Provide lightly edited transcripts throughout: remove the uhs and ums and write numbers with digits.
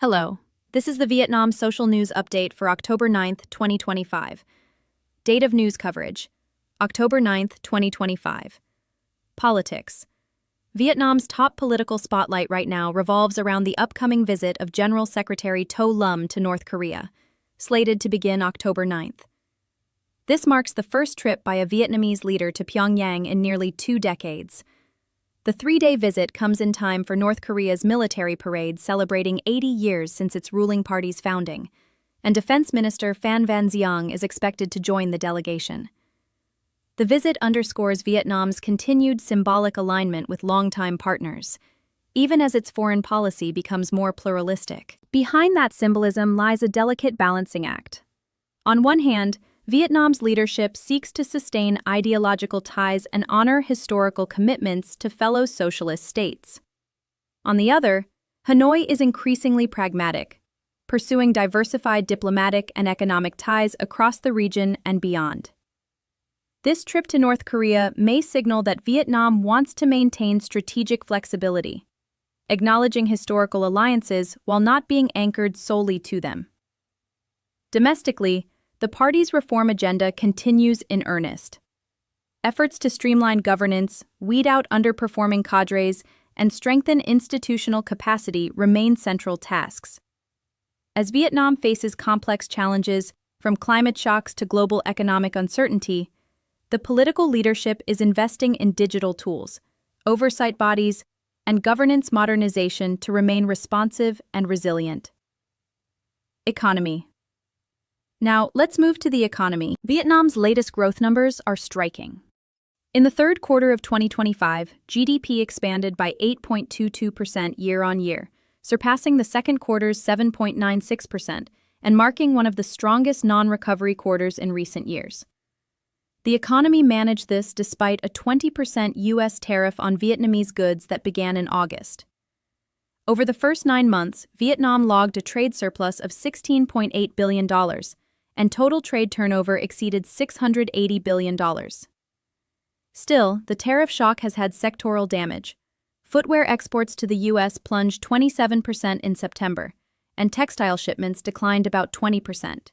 Hello, this is the Vietnam Social News Update for October 9th, 2025. Date of news coverage: October 9th, 2025. Politics. Vietnam's top political spotlight right now revolves around the upcoming visit of General Secretary To Lum to North Korea, slated to begin October 9th. This marks the first trip by a Vietnamese leader to Pyongyang in nearly 2 decades. The 3-day visit comes in time for North Korea's military parade celebrating 80 years since its ruling party's founding, and Defense Minister Phan Van Giang is expected to join the delegation. The visit underscores Vietnam's continued symbolic alignment with longtime partners, even as its foreign policy becomes more pluralistic. Behind that symbolism lies a delicate balancing act. On one hand, Vietnam's leadership seeks to sustain ideological ties and honor historical commitments to fellow socialist states. On the other, Hanoi is increasingly pragmatic, pursuing diversified diplomatic and economic ties across the region and beyond. This trip to North Korea may signal that Vietnam wants to maintain strategic flexibility, acknowledging historical alliances while not being anchored solely to them. Domestically, the party's reform agenda continues in earnest. Efforts to streamline governance, weed out underperforming cadres, and strengthen institutional capacity remain central tasks. As Vietnam faces complex challenges, from climate shocks to global economic uncertainty, the political leadership is investing in digital tools, oversight bodies, and governance modernization to remain responsive and resilient. Economy. Now, let's move to the economy. Vietnam's latest growth numbers are striking. In the third quarter of 2025, GDP expanded by 8.22% year-on-year, surpassing the second quarter's 7.96% and marking one of the strongest non-recovery quarters in recent years. The economy managed this despite a 20% U.S. tariff on Vietnamese goods that began in August. Over the first 9 months, Vietnam logged a trade surplus of $16.8 billion, and total trade turnover exceeded $680 billion. Still, the tariff shock has had sectoral damage. Footwear exports to the U.S. plunged 27% in September, and textile shipments declined about 20%.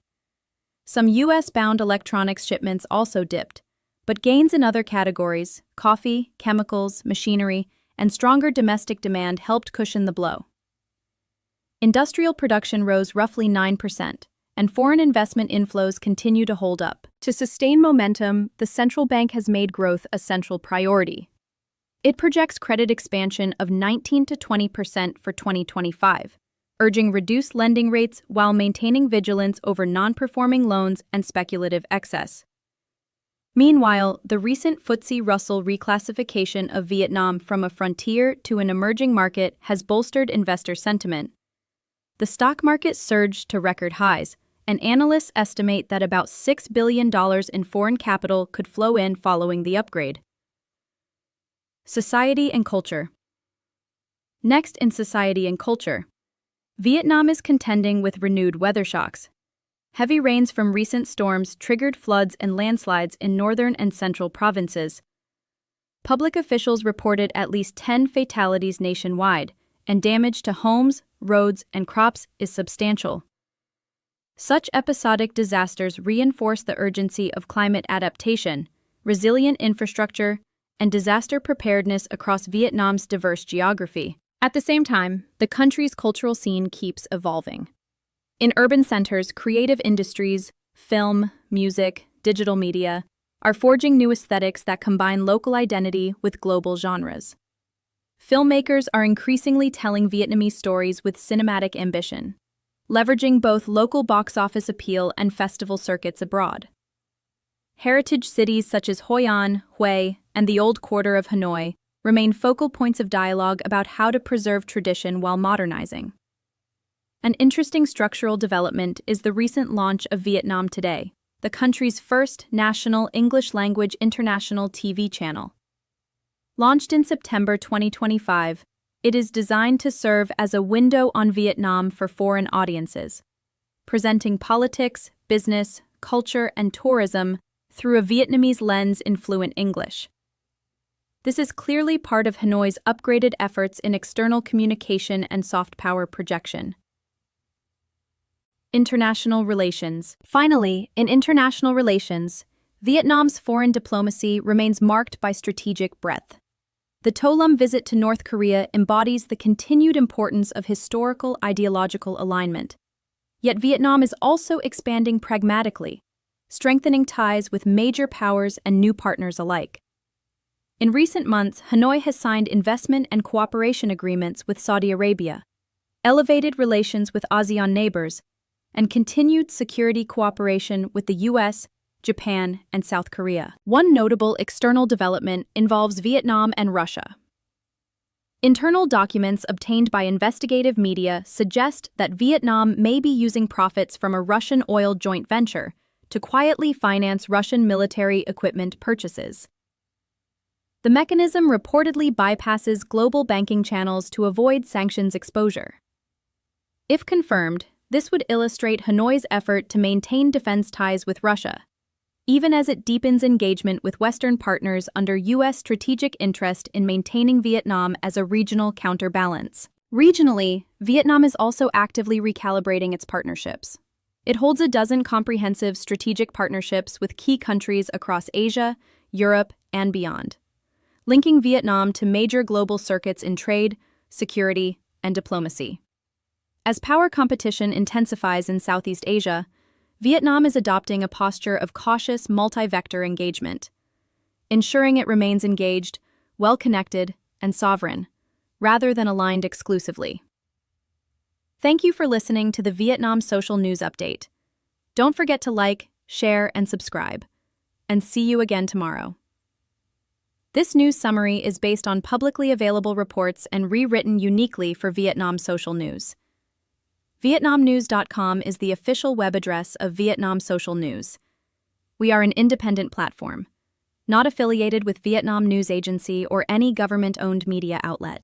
Some U.S.-bound electronics shipments also dipped, but gains in other categories, coffee, chemicals, machinery, and stronger domestic demand helped cushion the blow. Industrial production rose roughly 9%, and foreign investment inflows continue to hold up. To sustain momentum, the central bank has made growth a central priority. It projects credit expansion of 19 to 20% for 2025, urging reduced lending rates while maintaining vigilance over non-performing loans and speculative excess. Meanwhile, the recent FTSE Russell reclassification of Vietnam from a frontier to an emerging market has bolstered investor sentiment. The stock market surged to record highs, and analysts estimate that about $6 billion in foreign capital could flow in following the upgrade. Society and culture. Next in society and culture, Vietnam is contending with renewed weather shocks. Heavy rains from recent storms triggered floods and landslides in northern and central provinces. Public officials reported at least 10 fatalities nationwide, and damage to homes, roads, and crops is substantial. Such episodic disasters reinforce the urgency of climate adaptation, resilient infrastructure, and disaster preparedness across Vietnam's diverse geography. At the same time, the country's cultural scene keeps evolving. In urban centers, creative industries, film, music, digital media, are forging new aesthetics that combine local identity with global genres. Filmmakers are increasingly telling Vietnamese stories with cinematic ambition, leveraging both local box office appeal and festival circuits abroad. Heritage cities such as Hoi An, Hue, and the Old Quarter of Hanoi remain focal points of dialogue about how to preserve tradition while modernizing. An interesting structural development is the recent launch of Vietnam Today, the country's first national English-language international TV channel. Launched in September 2025, it is designed to serve as a window on Vietnam for foreign audiences, presenting politics, business, culture, and tourism through a Vietnamese lens in fluent English. This is clearly part of Hanoi's upgraded efforts in external communication and soft power projection. International relations. Finally, in international relations, Vietnam's foreign diplomacy remains marked by strategic breadth. The To Lum visit to North Korea embodies the continued importance of historical ideological alignment. Yet Vietnam is also expanding pragmatically, strengthening ties with major powers and new partners alike. In recent months, Hanoi has signed investment and cooperation agreements with Saudi Arabia, elevated relations with ASEAN neighbors, and continued security cooperation with the U.S., Japan, and South Korea. One notable external development involves Vietnam and Russia. Internal documents obtained by investigative media suggest that Vietnam may be using profits from a Russian oil joint venture to quietly finance Russian military equipment purchases. The mechanism reportedly bypasses global banking channels to avoid sanctions exposure. If confirmed, this would illustrate Hanoi's effort to maintain defense ties with Russia, even as it deepens engagement with Western partners under U.S. strategic interest in maintaining Vietnam as a regional counterbalance. Regionally, Vietnam is also actively recalibrating its partnerships. It holds a dozen comprehensive strategic partnerships with key countries across Asia, Europe, and beyond, linking Vietnam to major global circuits in trade, security, and diplomacy. As power competition intensifies in Southeast Asia, Vietnam is adopting a posture of cautious multi-vector engagement, ensuring it remains engaged, well-connected, and sovereign, rather than aligned exclusively. Thank you for listening to the Vietnam Social News Update. Don't forget to like, share, and subscribe. And see you again tomorrow. This news summary is based on publicly available reports and rewritten uniquely for Vietnam Social News. VietnamNews.com is the official web address of Vietnam Social News. We are an independent platform, not affiliated with Vietnam News Agency or any government-owned media outlet.